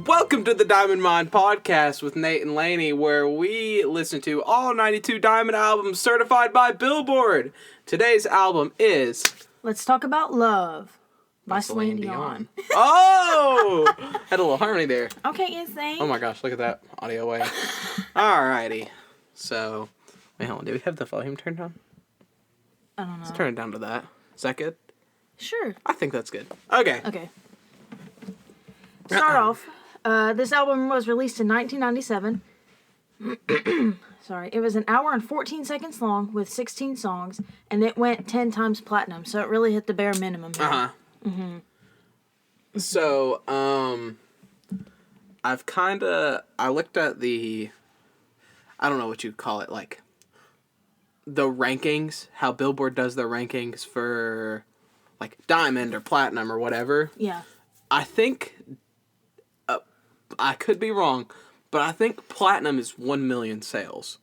Welcome to the Diamond Mine Podcast with Nate and Laney, where we listen to all 92 Diamond albums certified by Billboard. Today's album is Let's Talk About Love by Céline Dion. Oh! Had a little harmony there. Okay, insane. Oh my gosh, look at that audio wave. Alrighty. So, wait, hold on. Do we have the volume turned on? I don't know. Let's turn it down to that. Is that good? Sure. I think that's good. Okay. Start off. This album was released in 1997. Sorry. It was an hour and 14 seconds long with 16 songs, and it went 10 times platinum, so it really hit the bare minimum here. Uh-huh. Mm-hmm. So, I looked at I don't know what you'd call it, like, the rankings, how Billboard does their rankings for, like, diamond or platinum or whatever. Yeah. I think, I could be wrong, but I think platinum is 1 million sales.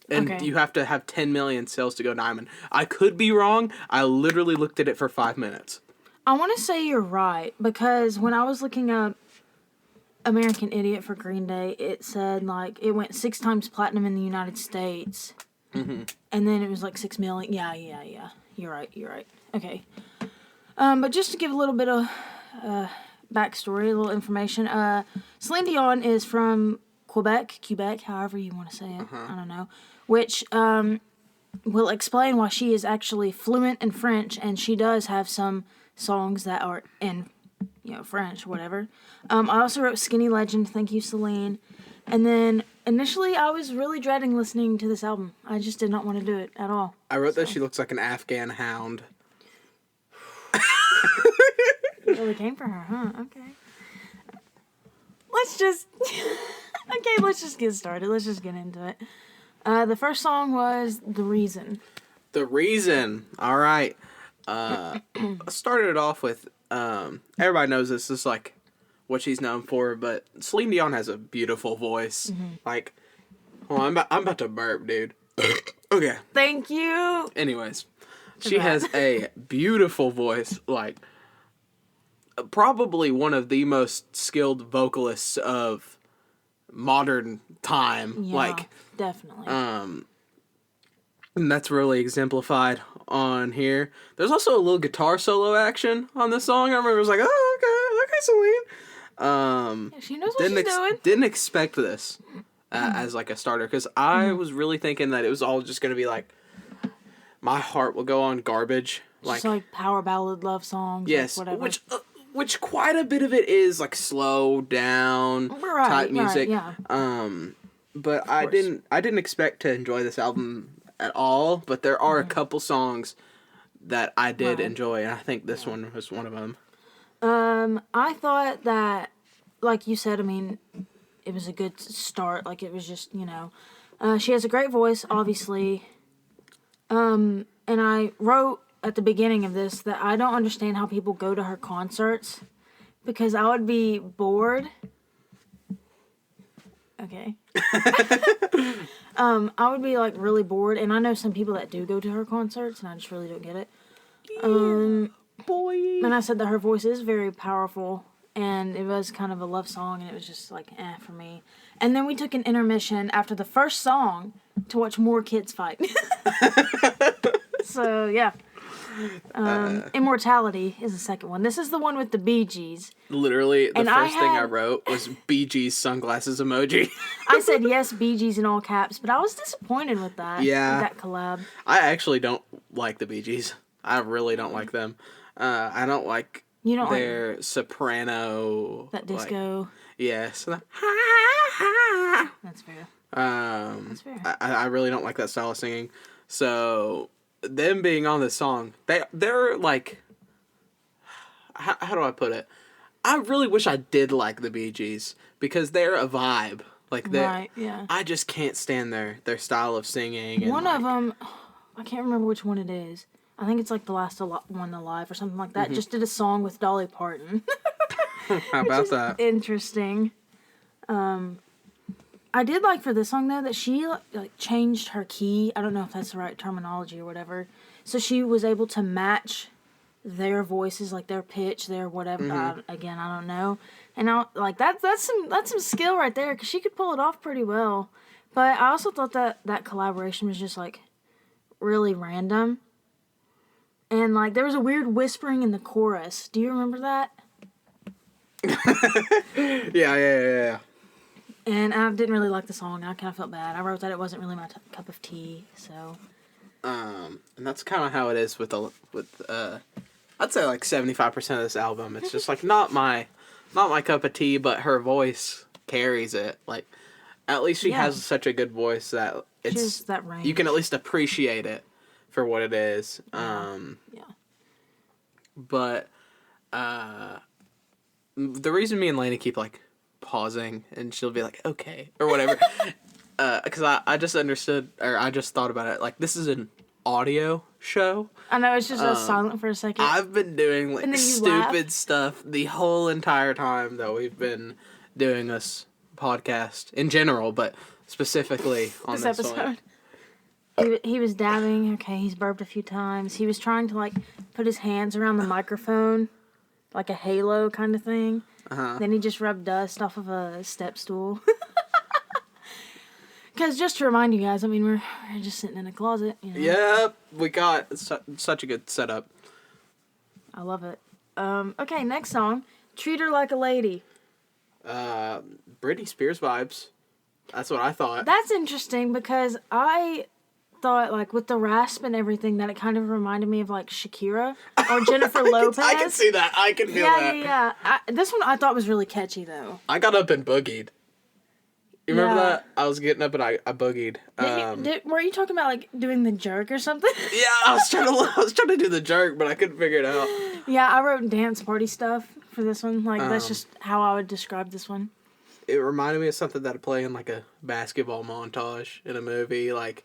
And you have to have 10 million sales to go diamond. I could be wrong. I literally looked at it for 5 minutes. I want to say you're right, because when I was looking up American Idiot for Green Day, it said, like, it went 6 times platinum in the United States. Mm-hmm. And then it was, like, 6 million. Yeah. You're right. Okay. But just to give a little bit of backstory, a little information, Céline Dion is from Quebec, however you want to say it. I don't know. Which will explain why she is actually fluent in French, and she does have some songs that are in, French, whatever. I also wrote Skinny Legend, thank you, Céline. And then, initially, I was really dreading listening to this album. I just did not want to do it at all. I wrote that she looks like an Afghan hound. It really came for her, huh? Okay. Let's just get started. Let's just get into it. The first song was The Reason. The Reason. All right. I started it off with, everybody knows this is like what she's known for, but Céline Dion has a beautiful voice. Mm-hmm. Like, I'm about to burp, dude. Okay. Thank you. Anyways, she has a beautiful voice, like, probably one of the most skilled vocalists of modern time. Yeah, like, definitely. And that's really exemplified on here. There's also a little guitar solo action on this song. I remember I was like, oh, okay, Céline. She knows what she's doing. Didn't expect this as like a starter, because I was really thinking that it was all just going to be like, My Heart Will Go On Garbage. Just like power ballad love songs. Yes, like whatever. Which quite a bit of it is like slow down type music. Right, yeah. But I didn't expect to enjoy this album at all, but there are a couple songs that I did enjoy, and I think this one was one of them. I thought that, like you said, I mean, it was a good start. Like, it was just, she has a great voice, obviously. And I wrote at the beginning of this that I don't understand how people go to her concerts, because I would be bored. Okay. I would be, like, really bored, and I know some people that do go to her concerts, and I just really don't get it. And I said that her voice is very powerful, and it was kind of a love song, and it was just, like, for me. And then we took an intermission after the first song to watch more kids fight. So, yeah. Immortality is the second one. This is the one with the Bee Gees. Literally, the first thing I wrote was Bee Gees sunglasses emoji. I said yes, Bee Gees in all caps, but I was disappointed with that. Yeah. With that collab. I actually don't like the Bee Gees. I really don't like them. I don't like their soprano. That disco. Yes. That's fair. That's fair. I really don't like that style of singing. So, them being on this song, they're like, how do I put it? I really wish I did like the Bee Gees, because they're a vibe. Like, right, yeah. I just can't stand their style of singing. One of them, I can't remember which one it is. I think it's like the last one alive or something like that. Mm-hmm. Just did a song with Dolly Parton. How about that? Interesting. I did like for this song, though, that she like changed her key. I don't know if that's the right terminology or whatever. So she was able to match their voices, like their pitch, their whatever. Mm-hmm. Again, I don't know. And that's some skill right there, because she could pull it off pretty well. But I also thought that collaboration was just like really random. And like there was a weird whispering in the chorus. Do you remember that? Yeah. And I didn't really like the song. I kind of felt bad. I wrote that it wasn't really my cup of tea. So. And that's kind of how it is with I'd say like 75% of this album. It's just like not my cup of tea, but her voice carries it. Like, at least she has such a good voice that it's that range. You can at least appreciate it for what it is. But the reason me and Lena keep like pausing and she'll be like, okay, or whatever, because I just understood, or I just thought about it, like, this is an audio show. I know, it's just silent for a second. I've been doing like stupid stuff the whole entire time that we've been doing this podcast in general, but specifically on this episode. He was dabbing. Okay, he's burped a few times. He was trying to like put his hands around the microphone, like a halo kind of thing. Then he just rubbed dust off of a step stool. Because just to remind you guys, I mean, we're just sitting in a closet. You know? Yep, we got such a good setup. I love it. Okay, next song, "Treat Her Like a Lady." Britney Spears vibes. That's what I thought. That's interesting because I thought, like, with the rasp and everything, that it kind of reminded me of, like, Shakira or Jennifer Lopez. I can see that. I can feel that. Yeah. This one I thought was really catchy, though. I got up and boogied. You remember that? I was getting up and I boogied. Were you talking about, like, doing the jerk or something? Yeah, I was trying to do the jerk, but I couldn't figure it out. Yeah, I wrote dance party stuff for this one. Like, that's just how I would describe this one. It reminded me of something that I'd play in, like, a basketball montage in a movie, like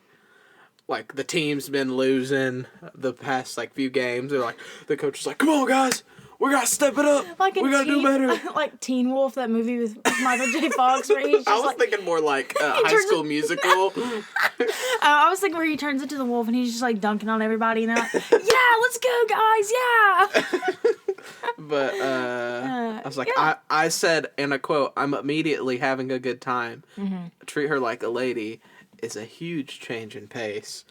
the team's been losing the past, like, few games. They're like, the coach is like, come on, guys, we gotta step it up. Like we gotta do better. Like Teen Wolf, that movie with Michael J. Fox, where he's just I was thinking more like High School Musical. I was thinking where he turns into the wolf and he's just, like, dunking on everybody and they're like, yeah, let's go, guys, yeah. But I was like, I said, and I quote, I'm immediately having a good time. Treat her like a lady is a huge change in pace.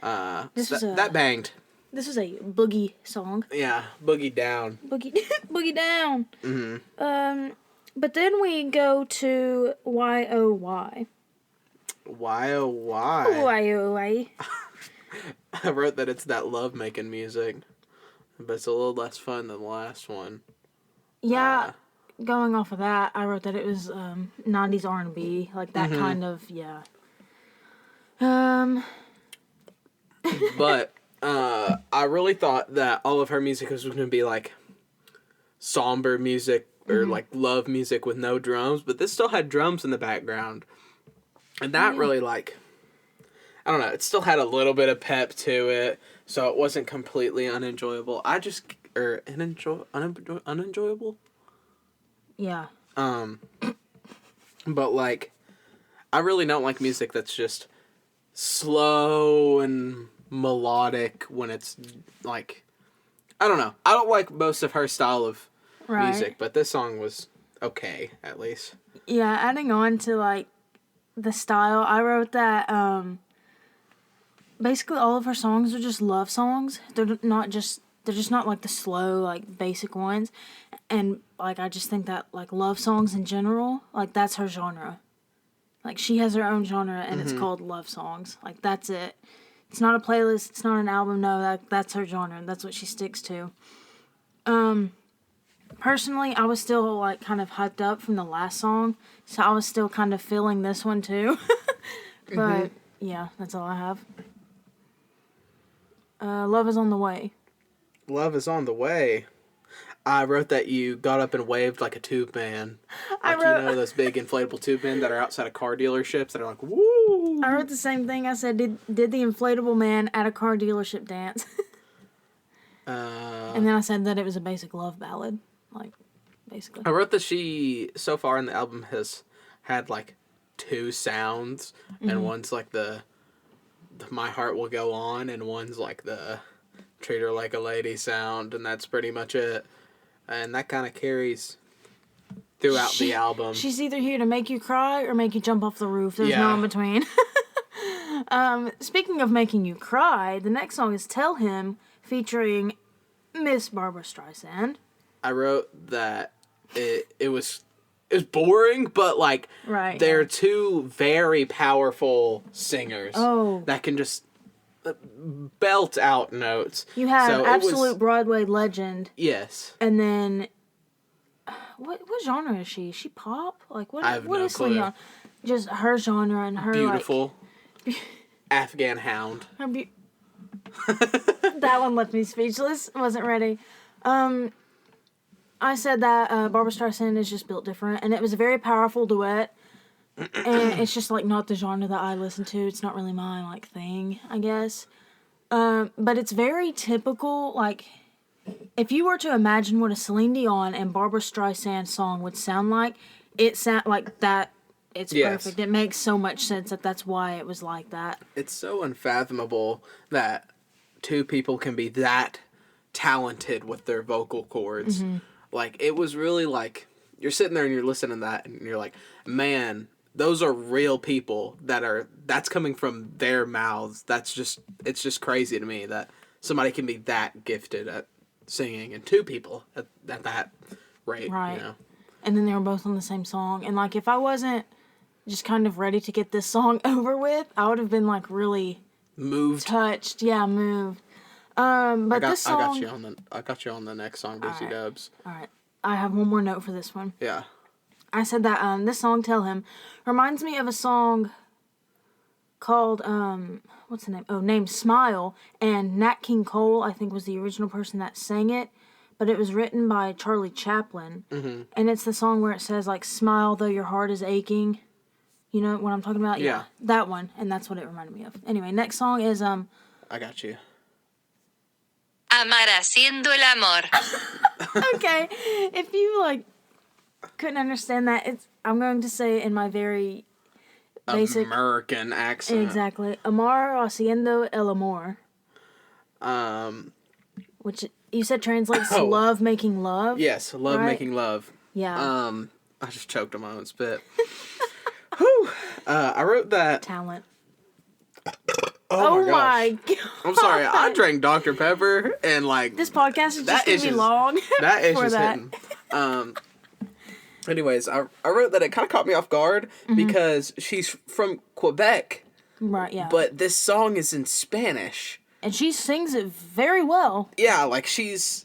That banged. This is a boogie song. Yeah, boogie down. Boogie down. But then we go to Y-O-Y. Y-O-Y. Y-O-Y. I wrote that it's that love-making music, but it's a little less fun than the last one. Yeah, going off of that, I wrote that it was 90s R&B, like that kind of, yeah. But I really thought that all of her music was going to be like somber music or like love music with no drums, but this still had drums in the background. And that really, like, I don't know, it still had a little bit of pep to it, so it wasn't completely unenjoyable. Unenjoyable? Yeah. But, like, I really don't like music that's just slow and melodic when it's, like, I don't know. I don't like most of her style of music, but this song was okay, at least. Yeah, adding on to, like, the style, I wrote that, basically all of her songs are just love songs. They're just not, like, the slow, like, basic ones. And, like, I just think that, like, love songs in general, like, that's her genre. Like, she has her own genre, and it's called love songs. Like, that's it. It's not a playlist. It's not an album. No, that's her genre, and that's what she sticks to. Personally, I was still, like, kind of hyped up from the last song, so I was still kind of feeling this one, too. But, yeah, that's all I have. Love is on the way. Love is on the way. I wrote that you got up and waved like a tube man. Like, you know those big inflatable tube men that are outside of car dealerships that are like, woo! I wrote the same thing. I said, did the inflatable man at a car dealership dance? And then I said that it was a basic love ballad. Like, basically. I wrote that she, so far in the album, has had, like, 2 sounds. And one's like the My Heart Will Go On, and one's like the Treat Her Like a Lady sound, and that's pretty much it. And that kind of carries throughout the album. She's either here to make you cry or make you jump off the roof. There's no in between. Speaking of making you cry, the next song is Tell Him, featuring Miss Barbara Streisand. I wrote that it was boring, but like they're two very powerful singers that can just belt out notes. You have absolute Broadway legend. Yes. And then what genre is she? Is she pop? Like what? I have no is clue. Céline? Just her genre and her beautiful Afghan hound. That one left me speechless. Wasn't ready. I said that Barbara Streisand is just built different, and it was a very powerful duet. And it's just like not the genre that I listen to. It's not really my like thing, I guess. But it's very typical. Like, if you were to imagine what a Celine Dion and Barbara Streisand song would sound like, it sound like that. It's perfect. It makes so much sense that's why it was like that. It's so unfathomable that two people can be that talented with their vocal cords. Mm-hmm. Like, it was really like, you're sitting there and you're listening to that and you're like, man, those are real people that's coming from their mouths. It's just crazy to me that somebody can be that gifted at singing, and two people at that rate. Right. You know? And then they were both on the same song. And like, if I wasn't just kind of ready to get this song over with, I would have been like really moved. Touched. Yeah, moved. But this song... I got you on the next song, Doozy Dubs. Alright. I have one more note for this one. Yeah. I said that this song, Tell Him, reminds me of a song called, what's the name? Oh, named Smile. And Nat King Cole, I think, was the original person that sang it. But it was written by Charlie Chaplin. Mm-hmm. And it's the song where it says, like, smile though your heart is aching. You know what I'm talking about? Yeah. That one. And that's what it reminded me of. Anyway, next song is, I got you. Amar haciendo el amor. Okay. If you, like, couldn't understand that, I'm going to say it in my very basic... American accent. Exactly. Amar haciendo el amor. Which... You said translates to love making love? Yes, love making love. Yeah. I just choked on my own spit. Whew. I wrote that... Talent. Oh my God. I'm sorry, I drank Dr. Pepper, and like... This podcast is just going to be long. That is just hitting. Anyways, I wrote that it kind of caught me off guard, because she's from Quebec. Right, yeah. But this song is in Spanish. And she sings it very well. Yeah, like she's...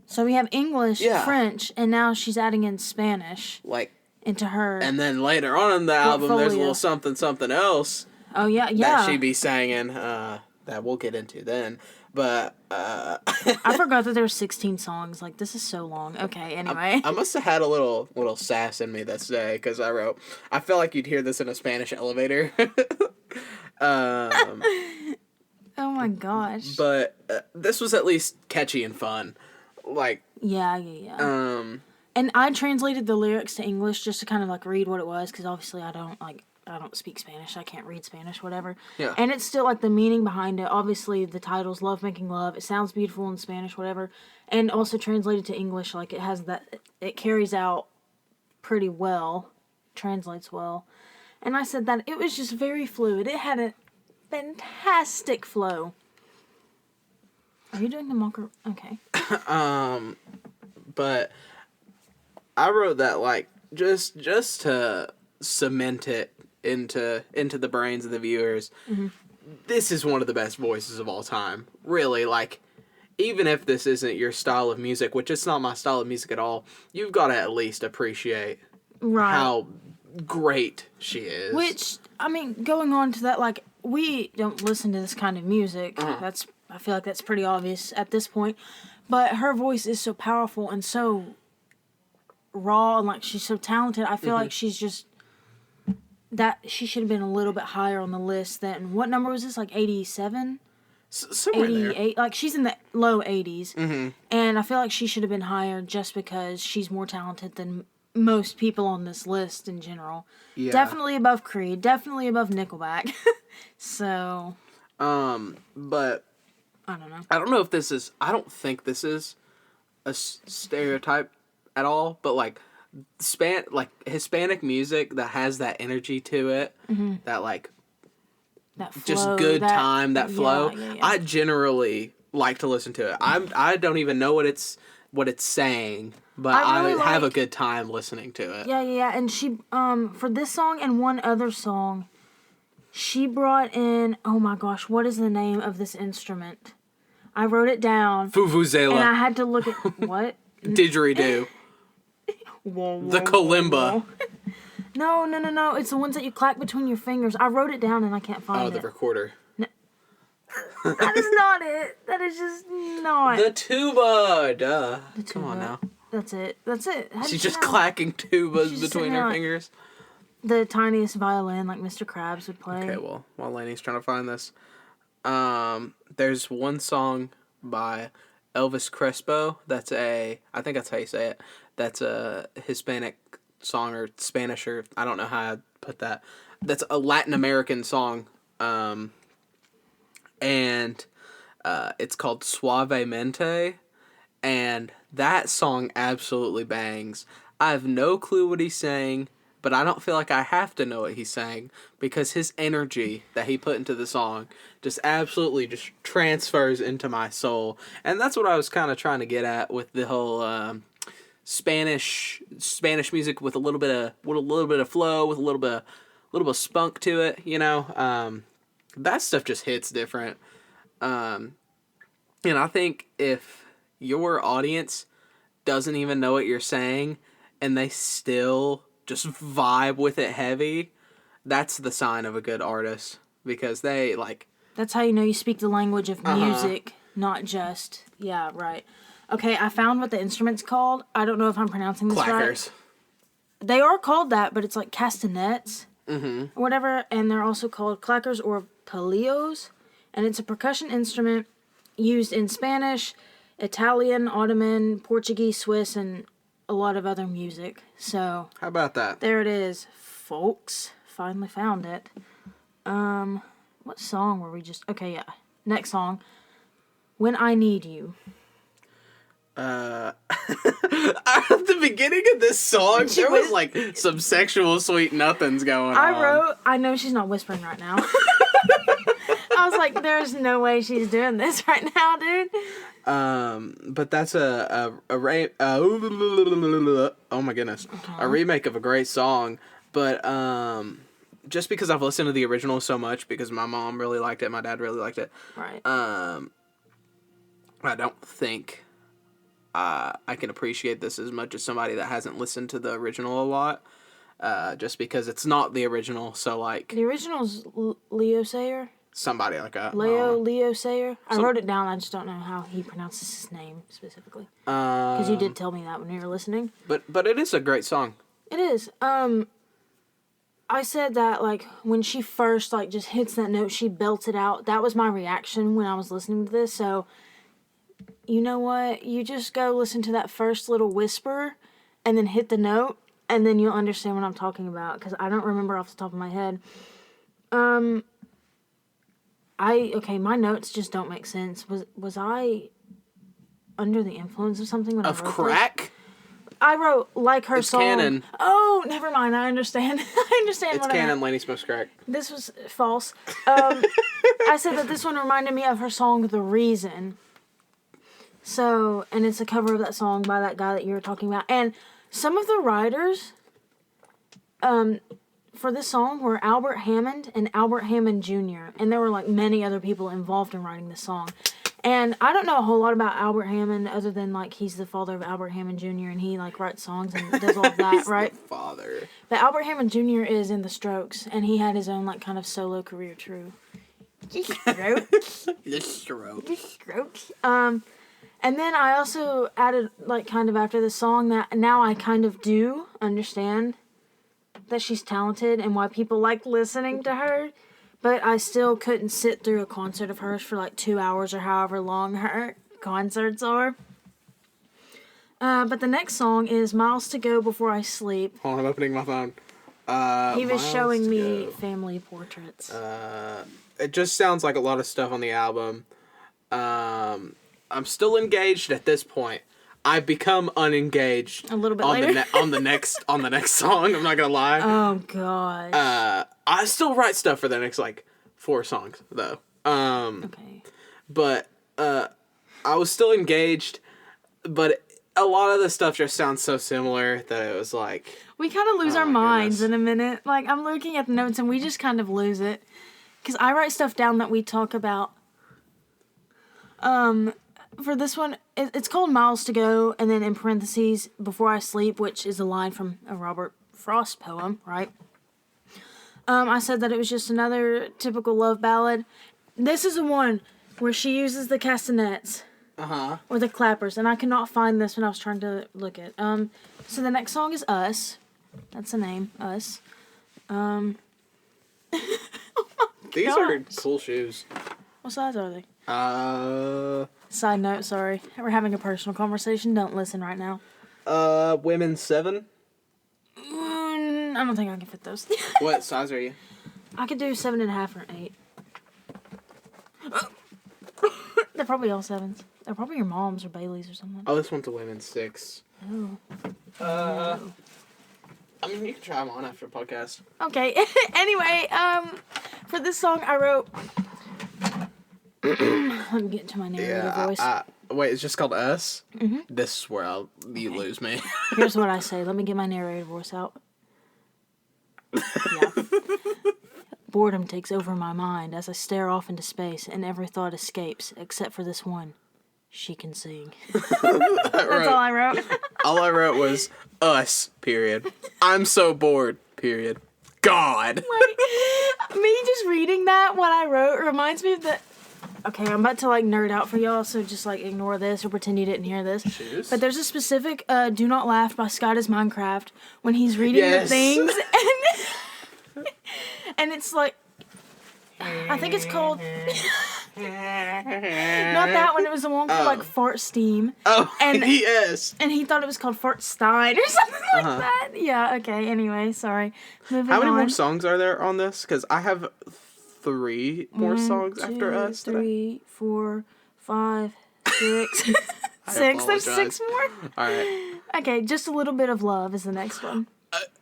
So we have English, French, and now she's adding in Spanish. Like... Into her... And then later on in the album, there's a little something else. Oh, yeah. That she be singing, that we'll get into then. But, I forgot that there were 16 songs. Like, this is so long. Okay, anyway. I must have had a little sass in me this day, because I wrote, I felt like you'd hear this in a Spanish elevator. Oh my gosh. But this was at least catchy and fun. Like... Yeah. And I translated the lyrics to English just to kind of, like, read what it was, because obviously I don't speak Spanish. I can't read Spanish, whatever. Yeah. And it's still, like, the meaning behind it. Obviously, the title's Love Making Love. It sounds beautiful in Spanish, whatever. And also translated to English, like, it has that... It carries out pretty well. Translates well. And I said that it was just very fluid. It had a fantastic flow. Are you doing the mocker? Okay. But I wrote that, like, just to cement it into the brains of the viewers. Mm-hmm. This is one of the best voices of all time. Really, like, even if this isn't your style of music, which it's not my style of music at all, you've got to at least appreciate how great she is. Which, I mean, going on to that, like, we don't listen to this kind of music. I feel like that's pretty obvious at this point. But her voice is so powerful and so raw, and like she's so talented. I feel like she's just that she should have been a little bit higher on the list than what number was this? Like 87? Somewhere 88. there. Like she's in the low 80s. Mm-hmm. And I feel like she should have been higher just because she's more talented than most people on this list in general. Yeah. Definitely above Creed, definitely above Nickelback. So but I don't know. I don't think this is a stereotype at all, but like Hispanic music that has that energy to it, that like That flow, just good time, that flow. Yeah. I generally like to listen to it. I don't even know what it's saying, but I really have a like- good time listening to it. Yeah. And she, for this song and one other song, she brought in, oh my gosh, what is the name of this instrument? I wrote it down. Vuvuzela. And I had to look at, what? Didgeridoo. The kalimba. No. It's the ones that you clack between your fingers. I wrote it down and I can't find Oh, it. the recorder. That is not it. That is just not. The tuba. Duh. The tuba. Come on now. That's it. How She's did you just know? clacking tubas She's just between sitting her there like- fingers. The tiniest violin, like Mr. Krabs would play. Okay, well, while Lainey's trying to find this, there's one song by Elvis Crespo. I think that's how you say it. That's a Hispanic song or Spanish, or I don't know how I put that. That's a Latin American song, and it's called Suavemente, and that song absolutely bangs. I have no clue what he's saying, but I don't feel like I have to know what he's saying because his energy that he put into the song just absolutely just transfers into my soul. And that's what I was kind of trying to get at with the whole Spanish music with a little bit of flow, with a little bit of spunk to it, you know. That stuff just hits different. And I think if your audience doesn't even know what you're saying and they still just vibe with it heavy, that's the sign of a good artist, because they like... That's how you know you speak the language of music, not just... Yeah, right. Okay, I found what the instrument's called. I don't know if I'm pronouncing this Clackers. right. They are called that, but it's like castanets or whatever, and they're also called clackers or palillos, and it's a percussion instrument used in Spanish, Italian, Ottoman, Portuguese, Swiss, and a lot of other music. So How about that? there it is, folks. Finally found it. What song were we just... Okay, yeah. Next song. When I Need You. At the beginning of this song, there was like some sexual sweet nothings going on. I know she's not whispering right now. I was like, there's no way she's doing this right now, dude. But that's oh my goodness, a remake of a great song. But just because I've listened to the original so much, because my mom really liked it, my dad really liked it. Right. I don't think I can appreciate this as much as somebody that hasn't listened to the original a lot. Just because it's not the original, so like... The original's Leo Sayer? Somebody like that. Leo Sayer? I wrote it down, I just don't know how he pronounces his name specifically. Because you did tell me that when we were listening. But it is a great song. It is. I said that, like, when she first, like, just hits that note, she belts it out. That was my reaction when I was listening to this, so... You know what? You just go listen to that first little whisper and then hit the note, and then you'll understand what I'm talking about, because I don't remember off the top of my head. Okay, my notes just don't make sense. Was I under the influence of something when I wrote Of crack? this? I wrote, like her It's song. canon. Oh, never mind. I understand. I understand It's what canon, Lainey smokes crack. This was false. I said that this one reminded me of her song, The Reason. So, and it's a cover of that song by that guy that you were talking about. And some of the writers for this song were Albert Hammond and Albert Hammond Jr. And there were, like, many other people involved in writing this song. And I don't know a whole lot about Albert Hammond other than, like, he's the father of Albert Hammond Jr. and he, like, writes songs and does all of that, He's right? the father. But Albert Hammond Jr. is in the Strokes, and he had his own, like, kind of solo career, too. The Strokes. The Strokes. The Strokes. And then I also added, like, kind of after the song that now I kind of do understand that she's talented and why people like listening to her. But I still couldn't sit through a concert of hers for, like, 2 hours or however long her concerts are. But the next song is Miles to Go Before I Sleep. Hold on, I'm opening my phone. He was Miles showing to me Go. family portraits. It just sounds like a lot of stuff on the album. I'm still engaged at this point. I've become unengaged A little bit on later. on the next song. I'm not gonna lie. Oh gosh. I still write stuff for the next like 4 songs though. Okay. But I was still engaged, but a lot of the stuff just sounds so similar that it was like We kind of lose Oh our my minds goodness. in a minute. Like, I'm looking at the notes and we just kind of lose it. Because I write stuff down that we talk about. For this one, it's called Miles to Go, and then in parentheses, Before I Sleep, which is a line from a Robert Frost poem, right? I said that it was just another typical love ballad. This is the one where she uses the castanets. Or the clappers, and I could not find this when I was trying to look at. So the next song is Us. That's the name, Us. these are cool shoes. What size are they? Uh, Side note, sorry. We're having a personal conversation. Don't listen right now. women's 7. I don't think I can fit those. What size are you? I could do 7.5 or 8. They're probably all 7s. They're probably your mom's or Bailey's or something. Oh, this one's a women's 6. Oh. I mean, you can try them on after the podcast. Okay. Anyway, for this song I wrote. Let me get into my narrator voice. Wait, it's just called Us? Mm-hmm. This is where you lose me. Here's what I say. Let me get my narrator voice out. Yeah. Boredom takes over my mind as I stare off into space, and every thought escapes, except for this one. She can sing. That's all I wrote. All I wrote was Us, period. I'm so bored, period. God. Me just reading that, what I wrote, reminds me of the... Okay, I'm about to, like, nerd out for y'all, so just, like, ignore this or pretend you didn't hear this. Shoes? But there's a specific Do Not Laugh by Scott is Minecraft when he's reading the things, and it's, like... I think it's called... Not that one, it was the one called, like, Fart Steam. Oh, and, yes. And he thought it was called Fart Stein or something like that. Yeah, okay, anyway, sorry. Moving How many on. more songs are there on this? Because I have 3 more songs after Us. 3, 4, 5, 6. 6. There's 6 more? Alright. Okay, Just a Little Bit of Love is the next one.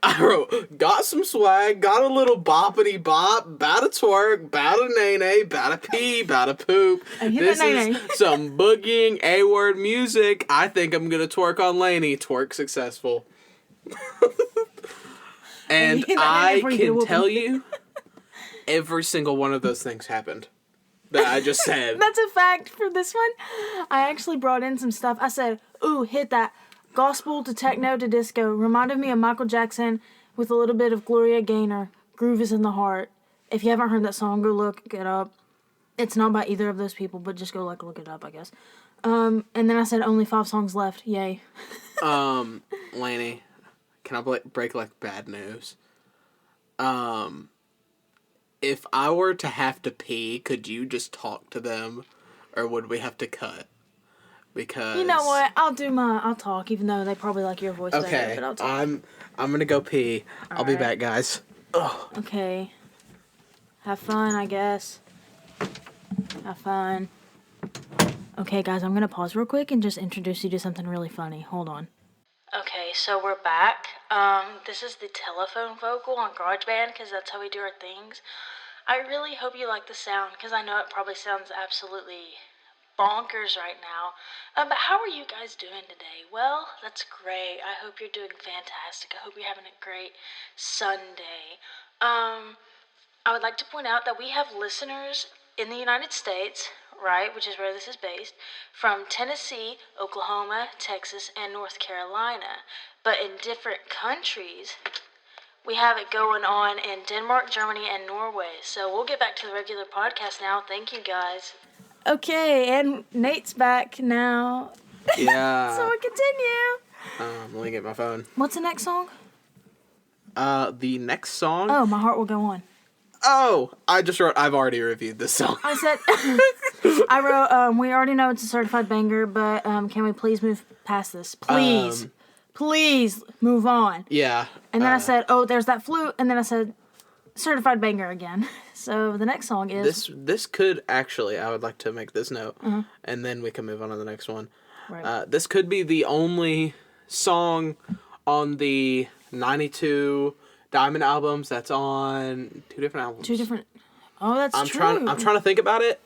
I wrote, got some swag, got a little boppity bop, bout to twerk, bout to nay-nay, bout to pee, bout to poop. This is some boogieing A-word music. I think I'm gonna twerk on Lainey. Twerk successful. And I can tell you, every single one of those things happened that I just said. That's a fact for this one. I actually brought in some stuff. I said, ooh, hit that. Gospel to techno to disco. Reminded me of Michael Jackson with a little bit of Gloria Gaynor. Groove is in the heart. If you haven't heard that song, go look it up. It's not by either of those people, but just go look it up, I guess. And then I said only 5 songs left. Yay. Lainey, can I break like bad news? If I were to have to pee, could you just talk to them, or would we have to cut? Because you know what? I'll talk, even though they probably like your voice better, but I'll talk. I'm gonna go pee. I'll be back, guys. Ugh. Okay. Have fun, I guess. Have fun. Okay, guys, I'm gonna pause real quick and just introduce you to something really funny. Hold on. Okay, so we're back. This is the telephone vocal on GarageBand, because that's how we do our things. I really hope you like the sound, because I know it probably sounds absolutely bonkers right now. But how are you guys doing today? Well, that's great. I hope you're doing fantastic. I hope you're having a great Sunday. I would like to point out that we have listeners in the United States, right, which is where this is based, from Tennessee, Oklahoma, Texas, and North Carolina. But in different countries, we have it going on in Denmark, Germany, and Norway. So we'll get back to the regular podcast now. Thank you, guys. Okay, and Nate's back now. Yeah. So we'll continue. Let me get my phone. What's the next song? The next song? Oh, My Heart Will Go On. Oh, I just wrote, I've already reviewed this song. I said, I wrote, we already know it's a certified banger, but can we please move past this? Please. Please move on. Yeah. And then I said, oh, there's that flute. And then I said, certified banger again. So the next song is... This could actually, I would like to make this note, and then we can move on to the next one. Right. This could be the only song on the 92 Diamond albums that's on 2 different albums. 2 different... Oh, that's true. I'm trying to think about it.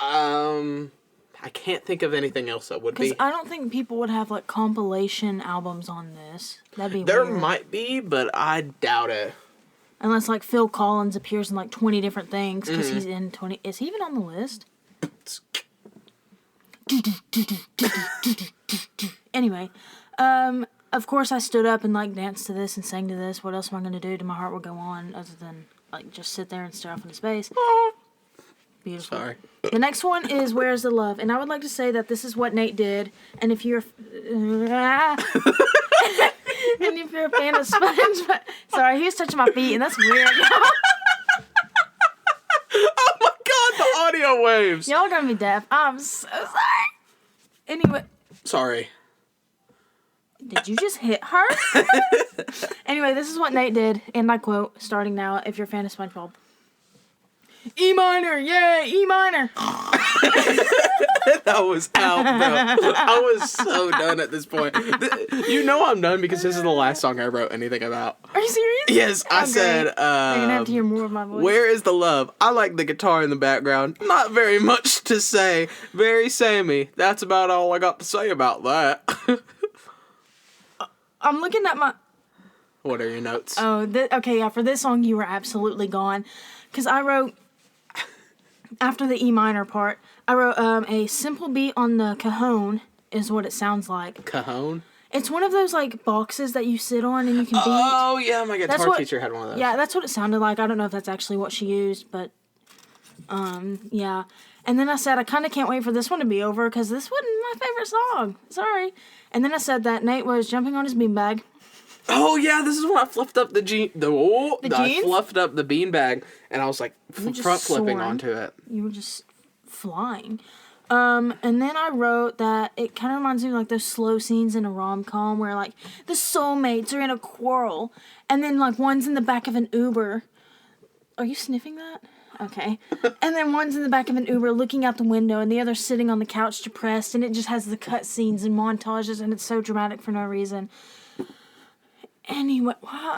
I can't think of anything else that would be. Because I don't think people would have, like, compilation albums on this. That'd be There weird. might be, but I doubt it. Unless, like, Phil Collins appears in, like, 20 different things, because he's in 20... Is he even on the list? Anyway, of course I stood up and, like, danced to this and sang to this. What else am I going to do? My Heart Will Go On, other than, like, just sit there and stare off into space. Beautiful. Sorry. The next one is Where's the Love? And I would like to say that this is what Nate did. And if you're... and if you're a fan of SpongeBob... Sorry, he was touching my feet, and that's weird. Oh my god, the audio waves! Y'all are gonna be deaf. I'm so sorry. Anyway... Sorry. Did you just hit her? Anyway, this is what Nate did, and I quote, starting now, if you're a fan of SpongeBob. E minor, yay, E minor. That was out, bro. I was so done at this point. You know I'm done because this is the last song I wrote anything about. Are you serious? Yes, I Okay. said, You're gonna have to hear more of my voice. Where is the love? I like the guitar in the background. Not very much to say. Very samey. That's about all I got to say about that. I'm looking at my... What are your notes? Oh, okay, yeah, for this song, you were absolutely gone. Because I wrote... After the E minor part, I wrote a simple beat on the cajon is what it sounds like. Cajon? It's one of those, like, boxes that you sit on and you can beat. Oh, yeah, my guitar what- teacher had one of those. Yeah, that's what it sounded like. I don't know if that's actually what she used, but, yeah. And then I said, I kind of can't wait for this one to be over because this wasn't my favorite song. Sorry. And then I said that Nate was jumping on his beanbag. Oh, yeah, this is when I fluffed up the jeans? I fluffed up the beanbag, and I was, like, were just front flipping soaring. onto it. You were just flying. And then I wrote that it kind of reminds me of, like, those slow scenes in a rom-com where, like, the soulmates are in a quarrel, and then, like, one's in the back of an Uber. Are you sniffing that? Okay. And then one's in the back of an Uber looking out the window, and the other's sitting on the couch depressed, and it just has the cut scenes and montages, and it's so dramatic for no reason. Anyway,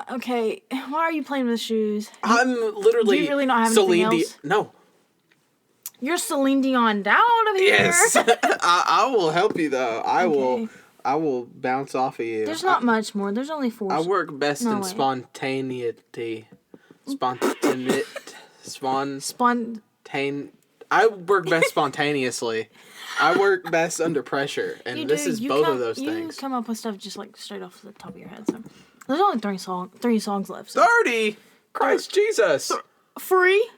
okay, why are you playing with shoes? I'm literally... Do you really not have Celine anything else? No. You're Celine Dion down of here. Yes. I will help you, though. I will bounce off of you. There's not much more. There's only 4. I work best in wait. spontaneity. I work best spontaneously. I work best under pressure, and this is both of those things. You come up with stuff just like straight off the top of your head. So there's only 3 songs left. So. 30. Christ Jesus. Free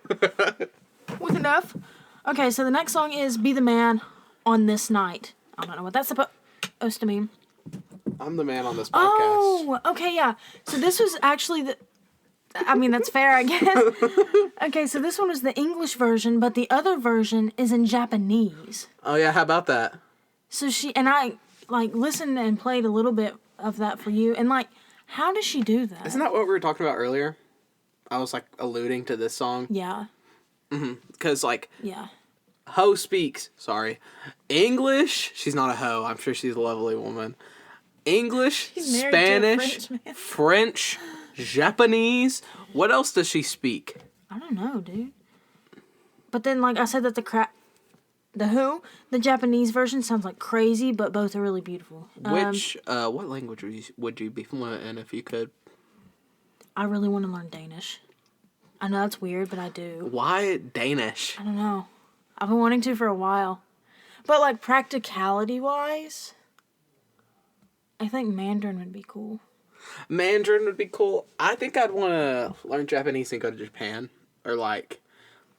with enough. Okay, so the next song is "Be the Man on This Night." I don't know what that's supposed to mean. I'm the man on this podcast. Oh, okay, yeah. So this was actually the... I mean, that's fair, I guess. Okay, so this one was the English version, but the other version is in Japanese. Oh, yeah, how about that? So I, like, listened and played a little bit of that for you, and, like, how does she do that? Isn't that what we were talking about earlier? I was, like, alluding to this song. Yeah. Mm-hmm. Because, like... Yeah. Ho speaks, English. She's not a hoe. I'm sure she's a lovely woman. English, She's married to a Spanish, French man. French, Japanese. What else does she speak? I don't know, dude. But then, like I said, that the Japanese version sounds like crazy, but both are really beautiful. What language would you be fluent in if you could? I really want to learn Danish. I know that's weird, but I do. Why Danish? I don't know. I've been wanting to for a while. But, like, practicality-wise, I think Mandarin would be cool. Mandarin would be cool. I think I'd want to learn Japanese and go to Japan. Or, like...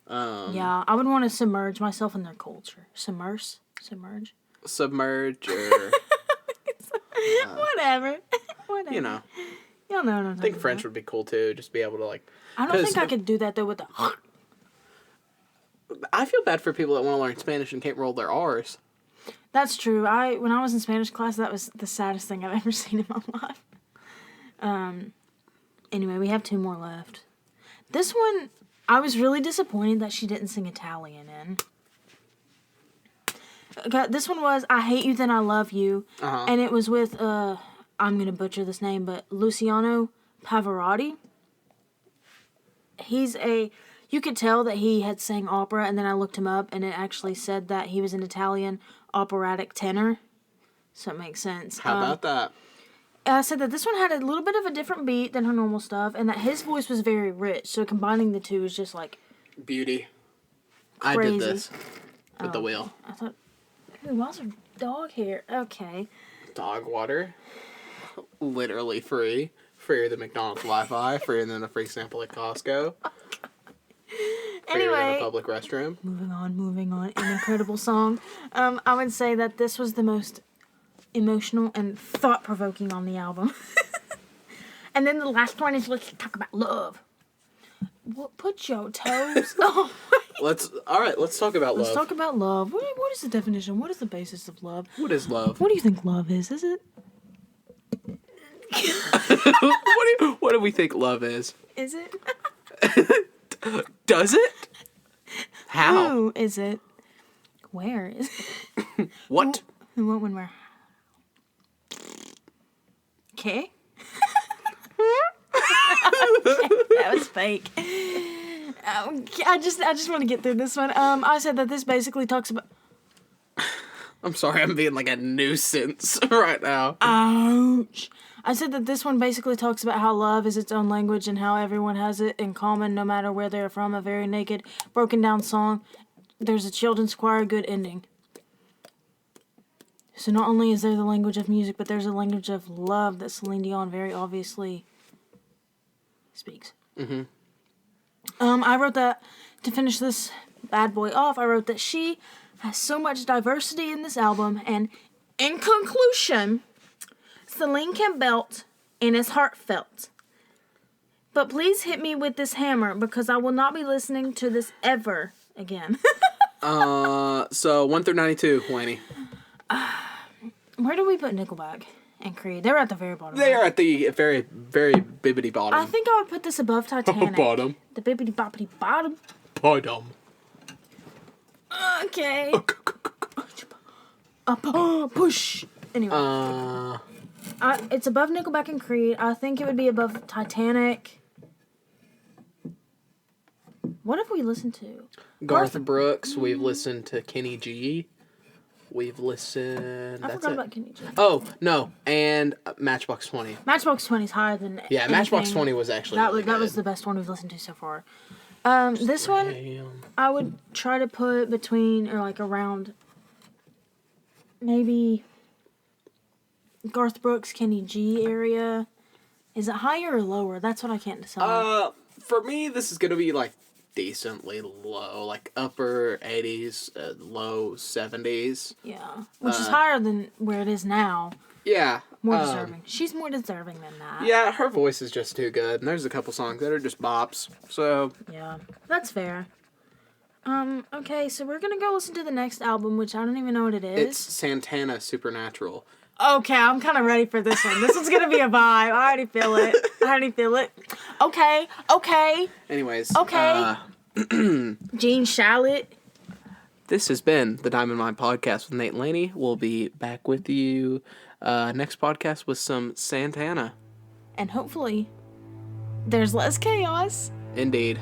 yeah, I would want to submerge myself in their culture. Submerge? Submerge, or... Whatever. You know. Y'all know what I'm I think French would be cool, too. Just be able to, like... I don't think I could do that, though, with the... I feel bad for people that want to learn Spanish and can't roll their R's. That's true. When I was in Spanish class, that was the saddest thing I've ever seen in my life. Anyway, we have 2 more left. This one, I was really disappointed that she didn't sing Italian in. Okay, this one was I Hate You Then I Love You. Uh-huh. And it was with, I'm going to butcher this name, but Luciano Pavarotti. You could tell that he had sang opera, and then I looked him up, and it actually said that he was an Italian operatic tenor. So it makes sense. How about that? I said that this one had a little bit of a different beat than her normal stuff, and that his voice was very rich. So combining the two is just like Beauty. crazy. I did this with the wheel. I thought, ooh, why's there dog hair? Okay. Dog water. Literally free. Freer than McDonald's Wi-Fi. Freer than a free sample at Costco. Freer than Anyway, a public restroom. moving on. An incredible song. I would say that this was the most emotional and thought-provoking on the album. And then the last one is let's talk about love. What? Put your toes. Oh. Let's talk about Let's love. talk about love. What is the definition? What is the basis of love? What is love? What do you think love is? Is it? What do we think love is? Is it? Does it? How? Who is it? Where is it? What? Who, what, when, where? Okay. That was fake. I just want to get through this one. I said that this basically talks about. I'm sorry, I'm being like a nuisance right now. Ouch. I said that this one basically talks about how love is its own language and how everyone has it in common no matter where they're from. A very naked, broken down song. There's a children's choir, good ending. So not only is there the language of music, but there's a language of love that Celine Dion very obviously speaks. Mm-hmm. I wrote that, to finish this bad boy off, I wrote that she has so much diversity in this album, and in conclusion, Celine can belt and is heartfelt. But please hit me with this hammer, because I will not be listening to this ever again. So 1 through 92, Laney. Where do we put Nickelback and Creed? They're at the very bottom. They right? are at the very, very bibbity bottom. I think I would put this above Titanic. Bottom. The bibbity boppity bottom. Bottom. Okay. Push. Anyway. It's above Nickelback and Creed. I think it would be above Titanic. What have we listened to? Garth Brooks. We've listened to Kenny G. We've listened. I That's forgot it. about Kenny G. Oh no, and Matchbox 20. Matchbox 20 is higher than Yeah, anything. Matchbox 20 was actually that really was good. the best one we've listened to so far. This one Damn. I would try to put between or like around maybe Garth Brooks, Kenny G area. Is it higher or lower? That's what I can't decide. For me, this is gonna be like decently low, like upper 80s, low 70s. Yeah, which is higher than where it is now. Yeah. More deserving. She's more deserving than that. Yeah, her voice is just too good, and there's a couple songs that are just bops. So Yeah, that's fair. Okay, so we're gonna go listen to the next album, which I don't even know what it is. it's Santana Supernatural. Okay, I'm kind of ready for this one. This one's gonna be a vibe. I already feel it. Okay. Anyways. Okay. Gene Shalit. This has been the Diamond Mine Podcast with Nate and Laney. We'll be back with you next podcast with some Santana. And hopefully, there's less chaos. Indeed.